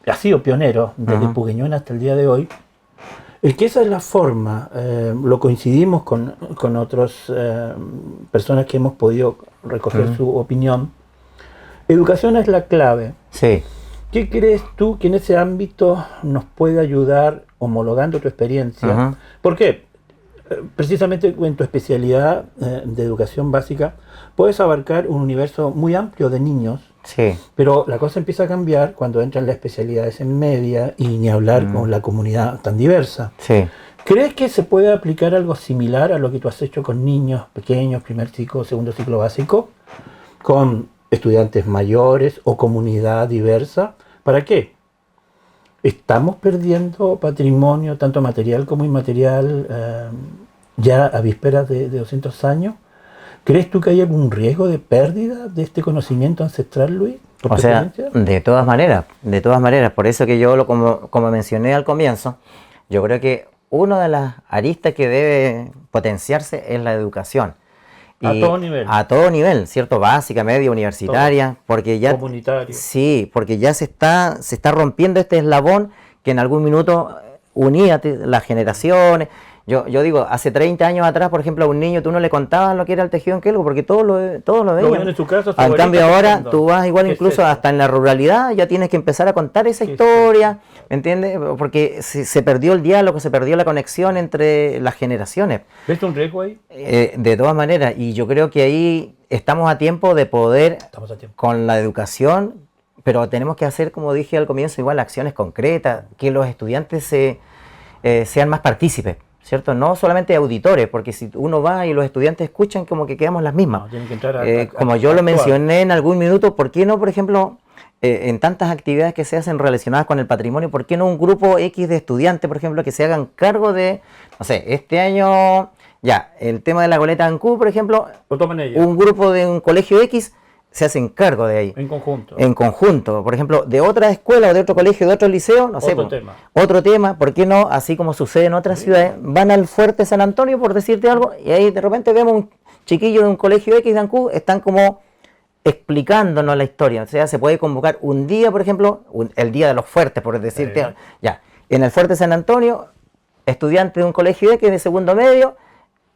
has sido pionero desde Pugueñón hasta el día de hoy. Que esa es la forma, lo coincidimos con otras personas que hemos podido recoger su opinión. Educación es la clave. Sí. ¿Qué crees tú que en ese ámbito nos puede ayudar, homologando tu experiencia? ¿Por qué? Precisamente en tu especialidad de educación básica puedes abarcar un universo muy amplio de niños, Sí. pero la cosa empieza a cambiar cuando entran las especialidades en media y ni hablar con la comunidad tan diversa. Sí. ¿Crees que se puede aplicar algo similar a lo que tú has hecho con niños pequeños, primer ciclo, segundo ciclo básico, con estudiantes mayores o comunidad diversa? ¿Para qué? ¿Estamos perdiendo patrimonio, tanto material como inmaterial, ya a vísperas de 200 años? ¿Crees tú que hay algún riesgo de pérdida de este conocimiento ancestral, Luis? O sea, de todas maneras. Por eso que yo, como mencioné al comienzo, yo creo que una de las aristas que debe potenciarse es la educación. A todo nivel. A todo nivel, ¿cierto? Básica, media, universitaria, todo. Porque ya... Comunitario. Sí, porque ya se está rompiendo este eslabón que en algún minuto unía las generaciones. Yo digo, hace 30 años atrás, por ejemplo, a un niño tú no le contabas lo que era el tejido en quelgo, porque todos lo veían. En su casa, en cambio ahora tú vas igual incluso hasta en la ruralidad, ya tienes que empezar a contar esa historia, ¿me entiendes? Porque se perdió el diálogo, se perdió la conexión entre las generaciones. ¿Ves un riesgo ahí? De todas maneras, y yo creo que ahí estamos a tiempo de poder, con la educación, pero tenemos que hacer, como dije al comienzo, igual acciones concretas, que los estudiantes sean más partícipes, ¿cierto? No solamente auditores, porque si uno va y los estudiantes escuchan, como que quedamos las mismas. No, tienen que entrar como yo lo mencioné en algún minuto, ¿por qué no, por ejemplo, en tantas actividades que se hacen relacionadas con el patrimonio, por qué no un grupo X de estudiantes, por ejemplo, que se hagan cargo de, no sé, este año, ya, el tema de la goleta Ancú, por ejemplo, un grupo de un colegio X se hacen cargo de ahí. En conjunto. En conjunto. Por ejemplo, de otra escuela o de otro colegio, de otro liceo, no sé. Otro tema, ¿por qué no? Así como sucede en otras ciudades, van al Fuerte San Antonio, por decirte algo, y ahí de repente vemos un chiquillo de un colegio X de Ancú, están como explicándonos la historia. O sea, se puede convocar un día, por ejemplo, el día de los fuertes, por decirte algo. Ya, en el Fuerte San Antonio, estudiantes de un colegio X de segundo medio,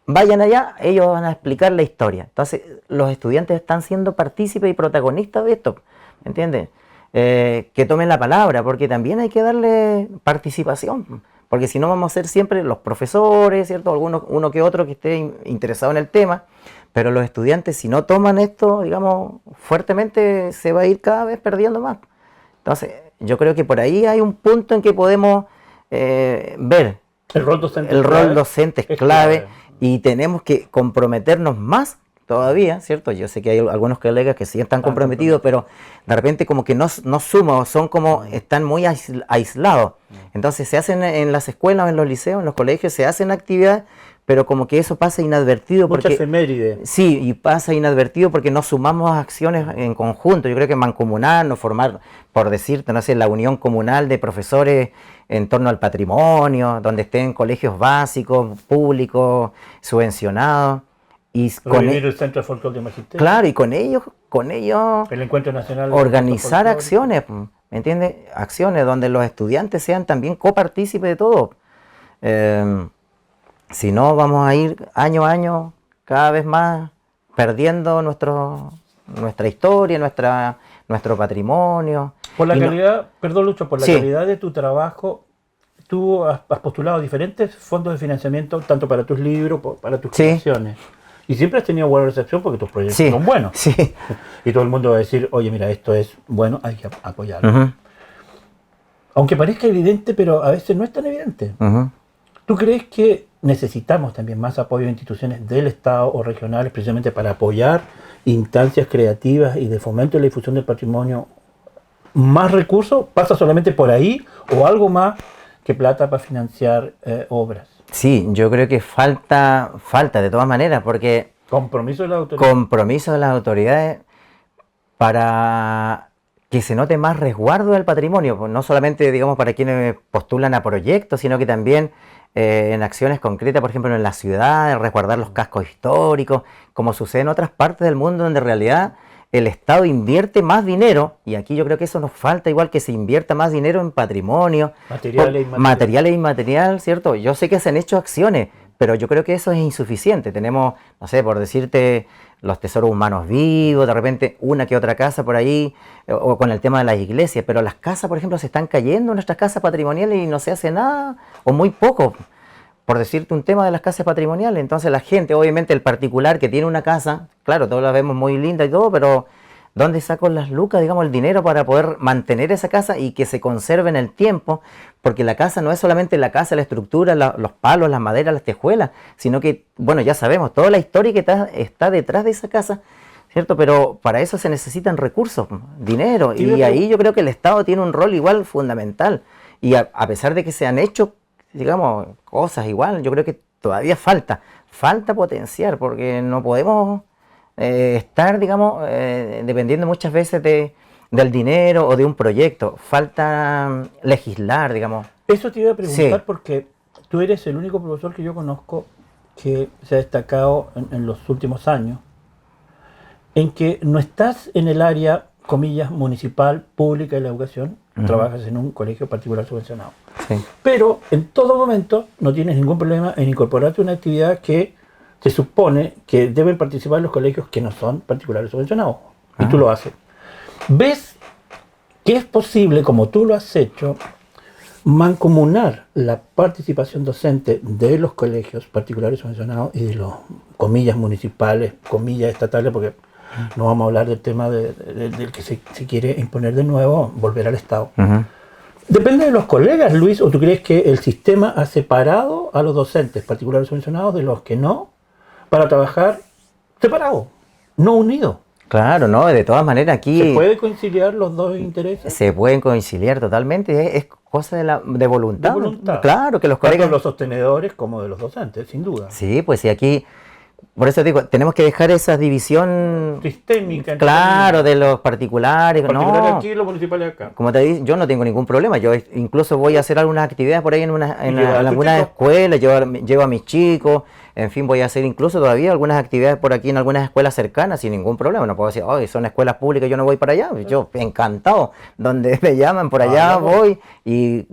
vayan allá, ellos van a explicar la historia. Entonces, los estudiantes están siendo partícipes y protagonistas de esto, ¿me entiendes? Que tomen la palabra, porque también hay que darle participación, porque si no vamos a ser siempre los profesores, ¿cierto? Uno que otro que esté interesado en el tema, pero los estudiantes, si no toman esto, digamos, fuertemente, se va a ir cada vez perdiendo más. Entonces, yo creo que por ahí hay un punto en que podemos ver. El rol docente es clave. Y tenemos que comprometernos más todavía, ¿cierto? Yo sé que hay algunos colegas que sí están comprometidos, pero de repente como que no suman, son como, están muy aislados. Entonces se hacen en las escuelas, en los liceos, en los colegios, se hacen actividades, pero como que eso pasa inadvertido. Mucha efeméride. Sí, y pasa inadvertido porque no sumamos acciones en conjunto. Yo creo que mancomunarnos, formar, por decirte, no sé, la unión comunal de profesores en torno al patrimonio, donde estén colegios básicos, públicos, subvencionados. Y el Centro de Folclore de Magisterio. Claro, y con ellos el Encuentro Nacional organizar acciones, ¿me entiendes? Acciones donde los estudiantes sean también copartícipes de todo. Si no, vamos a ir año a año cada vez más perdiendo nuestra historia, nuestro patrimonio. Por la Y no- calidad, perdón Lucho, por la Sí. calidad de tu trabajo, tú has postulado diferentes fondos de financiamiento, tanto para tus libros, para tus Sí. creaciones. Y siempre has tenido buena recepción porque tus proyectos Sí, son buenos. sí. Y todo el mundo va a decir, oye, mira, esto es bueno, hay que apoyarlo. Ujú, Aunque parezca evidente, pero a veces no es tan evidente. ujú. ¿Tú crees que necesitamos también más apoyo de instituciones del Estado o regionales precisamente para apoyar instancias creativas y de fomento y la difusión del patrimonio? ¿Más recursos? ¿Pasa solamente por ahí o algo más que plata para financiar obras? Sí, yo creo que falta de todas maneras, porque Compromiso de la autoridad. compromiso de las autoridades para que se note más resguardo del patrimonio, pues no solamente, digamos, para quienes postulan a proyectos, sino que también en acciones concretas, por ejemplo, en la ciudad, resguardar los cascos históricos, como sucede en otras partes del mundo donde en realidad el Estado invierte más dinero, y aquí yo creo que eso nos falta, igual que se invierta más dinero en patrimonio, Material e inmaterial. material e inmaterial, ¿cierto? Yo sé que se han hecho acciones, pero yo creo que eso es insuficiente. Tenemos, no sé, por decirte, los tesoros humanos vivos, de repente una que otra casa por ahí, o con el tema de las iglesias, pero las casas, por ejemplo, se están cayendo, nuestras casas patrimoniales, y no se hace nada, o muy poco, por decirte un tema de las casas patrimoniales. Entonces la gente, obviamente el particular que tiene una casa, claro, todos la vemos muy linda y todo, pero ¿dónde saco las lucas, digamos, el dinero para poder mantener esa casa y que se conserve en el tiempo? Porque la casa no es solamente la casa, la estructura, los palos, las maderas, las tejuelas, sino que, bueno, ya sabemos, toda la historia que está detrás de esa casa, ¿cierto? Pero para eso se necesitan recursos, dinero, y ahí yo creo que el Estado tiene un rol igual fundamental. Y a pesar de que se han hecho, digamos, cosas igual, yo creo que todavía falta potenciar, porque no podemos estar, digamos, dependiendo muchas veces del dinero o de un proyecto. Falta legislar, digamos. Eso te iba a preguntar Sí. porque tú eres el único profesor que yo conozco que se ha destacado en los últimos años en que no estás en el área, comillas, municipal, pública de la educación, trabajas en un colegio particular subvencionado. Sí. Pero en todo momento no tienes ningún problema en incorporarte a una actividad que se supone que deben participar los colegios que no son particulares subvencionados. Y tú lo haces. ¿Ves que es posible, como tú lo has hecho, mancomunar la participación docente de los colegios particulares subvencionados y de los, comillas, municipales, comillas, estatales, porque no vamos a hablar del tema del que se quiere imponer de nuevo, volver al Estado? Ujú. Depende de los colegas, Luis, ¿o tú crees que el sistema ha separado a los docentes particulares subvencionados de los que no, para trabajar separados, no unidos? Claro, ¿no? De todas maneras aquí ¿Se puede conciliar los dos intereses? se pueden conciliar totalmente, es cosa de voluntad. De voluntad. Claro, que los Tanto colegas... de los sostenedores como de los docentes, sin duda. Sí, pues sí, aquí, por eso digo, tenemos que dejar esa división, Sistémica. entre claro, comillas. de los particulares. Particulares No, aquí y los municipales acá. como te dije, yo no tengo ningún problema. Yo incluso voy a hacer algunas actividades por ahí en llevar a en tus algunas chicos. escuelas, llevo a mis chicos, en fin, voy a hacer incluso todavía algunas actividades por aquí en algunas escuelas cercanas sin ningún problema. No puedo decir, oh, son escuelas públicas, yo no voy para allá. Yo encantado, donde me llaman por allá voy, y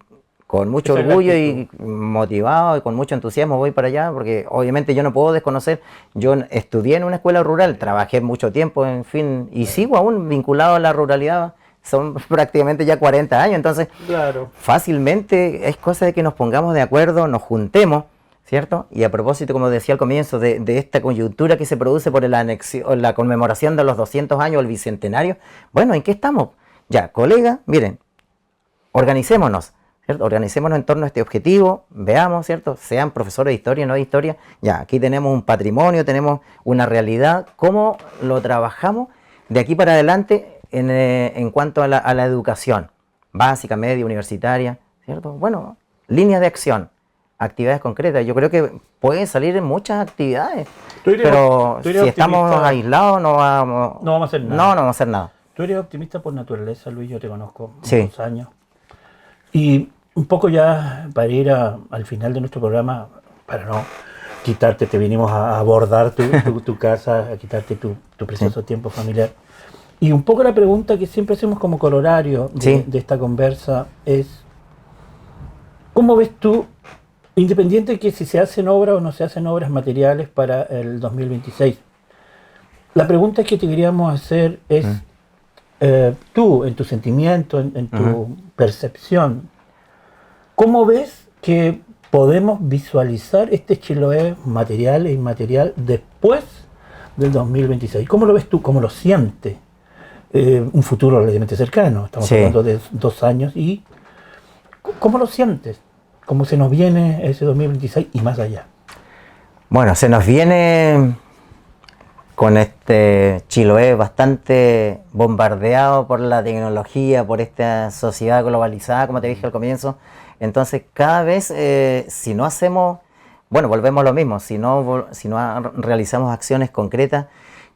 con mucho Esa es la orgullo actitud. y motivado y con mucho entusiasmo voy para allá, porque obviamente yo no puedo desconocer, yo estudié en una escuela rural, trabajé mucho tiempo, en fin, y sigo aún vinculado a la ruralidad, son prácticamente ya 40 años, entonces Claro. fácilmente es cosa de que nos pongamos de acuerdo, nos juntemos, ¿cierto? Y a propósito, como decía al comienzo, de esta coyuntura que se produce por la conmemoración de los 200 años del Bicentenario, bueno, ¿en qué estamos? Ya, colega, miren, organicémonos, ¿cierto? Organicémonos en torno a este objetivo, veamos, ¿cierto? Sean profesores de historia, no de historia, ya, aquí tenemos un patrimonio, tenemos una realidad, ¿cómo lo trabajamos de aquí para adelante en cuanto a la educación básica, media, universitaria, ¿cierto? Bueno, líneas de acción, actividades concretas, yo creo que pueden salir en muchas actividades, Tú eres- pero tú eres si estamos optimista. aislados no vamos No vamos a hacer nada. No, no vamos a hacer nada. Tú eres optimista por naturaleza, Luis, yo te conozco Sí. muchos años. Y un poco ya para ir al final de nuestro programa, para no quitarte, te vinimos a abordar tu casa, a quitarte tu precioso tiempo familiar. Y un poco la pregunta que siempre hacemos como corolario Sí. de esta conversa es, ¿cómo ves tú Independiente que si se hacen obras o no se hacen obras materiales para el 2026. La pregunta que te queríamos hacer es, tú, en tu sentimiento, en tu percepción, ¿cómo ves que podemos visualizar este Chiloé material e inmaterial después del 2026? ¿Cómo lo ves tú? ¿Cómo lo sientes? Un futuro relativamente cercano, estamos hablando de 2 años, y ¿cómo lo sientes? ¿Cómo se nos viene ese 2026 y más allá? Bueno, se nos viene con este Chiloé bastante bombardeado por la tecnología, por esta sociedad globalizada, como te dije al comienzo. Entonces, cada vez, si no hacemos, bueno, volvemos a lo mismo, si no realizamos acciones concretas,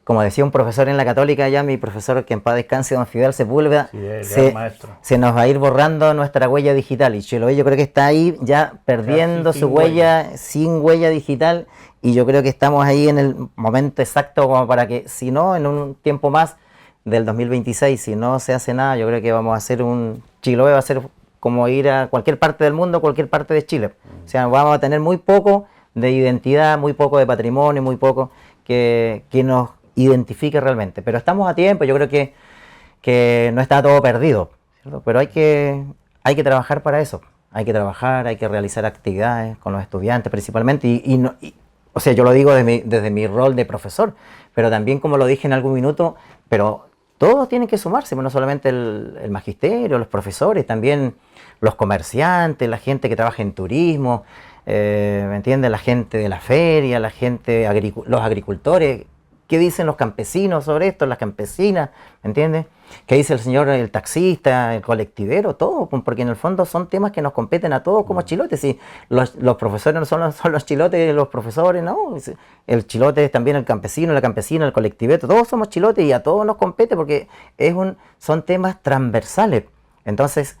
como decía un profesor en la Católica, ya mi profesor, que en paz descanse, don Fidel Sepúlveda, sí, se nos va a ir borrando nuestra huella digital. Y Chiloé yo creo que está ahí ya perdiendo su huella, sin huella digital. Y yo creo que estamos ahí en el momento exacto como para que, si no, en un tiempo más del 2026, si no se hace nada, yo creo que vamos a hacer Chiloé va a ser como ir a cualquier parte del mundo, cualquier parte de Chile. O sea, vamos a tener muy poco de identidad, muy poco de patrimonio, muy poco que nos identifique realmente. Pero estamos a tiempo, yo creo que no está todo perdido, ¿cierto? Pero hay que trabajar para eso. Hay que trabajar, hay que realizar actividades con los estudiantes principalmente. O sea, yo lo digo desde mi rol de profesor, pero también, como lo dije en algún minuto, pero todos tienen que sumarse, no solamente el magisterio, los profesores, también los comerciantes, la gente que trabaja en turismo, ¿me entiendes? La gente de la feria, los agricultores. ¿Qué dicen los campesinos sobre esto? Las campesinas, ¿me entiendes? ¿Qué dice el señor, el taxista, el colectivero? Todo, porque en el fondo son temas que nos competen a todos como chilotes. Si los profesores no son los chilotes, los profesores, no. El chilote es también el campesino, la campesina, el colectivero. Todos somos chilotes y a todos nos compete porque son temas transversales. Entonces,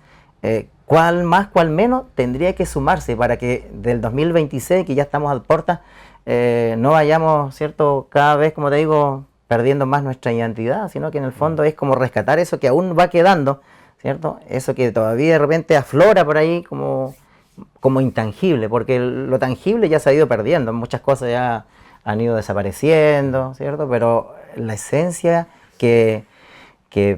cuál más, cuál menos, tendría que sumarse para que del 2026, que ya estamos a puertas, no vayamos, ¿cierto?, cada vez, como te digo, perdiendo más nuestra identidad, sino que en el fondo es como rescatar eso que aún va quedando, ¿cierto? Eso que todavía de repente aflora por ahí como intangible, porque lo tangible ya se ha ido perdiendo, muchas cosas ya han ido desapareciendo, ¿cierto? Pero la esencia que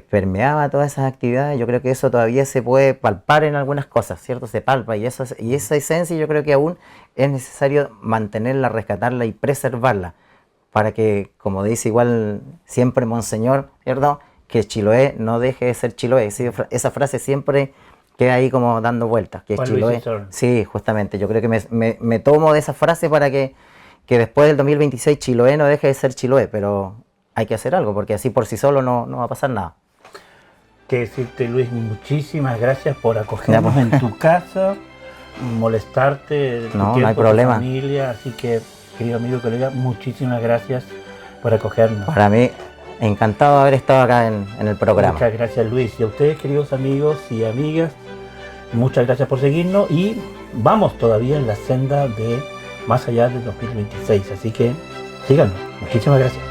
permeaba todas esas actividades, yo creo que eso todavía se puede palpar en algunas cosas, ¿cierto? Se palpa, y esa esencia yo creo que aún es necesario mantenerla, rescatarla y preservarla, para que, como dice igual siempre Monseñor, ¿cierto?, que Chiloé no deje de ser Chiloé. Esa frase siempre queda ahí como dando vueltas, que Juan Chiloé. Sí, justamente, yo creo que me tomo de esa frase para que después del 2026 Chiloé no deje de ser Chiloé, pero hay que hacer algo, porque así por sí solo no va a pasar nada. Que decirte, Luis, muchísimas gracias por acogernos en tu casa, molestarte, tu tiempo, no hay problema. Tu familia, así que, querido amigo y colega, muchísimas gracias por acogernos. Para mí, encantado de haber estado acá en el programa. Muchas gracias, Luis. Y a ustedes, queridos amigos y amigas, muchas gracias por seguirnos y vamos todavía en la senda de más allá del 2026, así que síganos. Muchísimas gracias.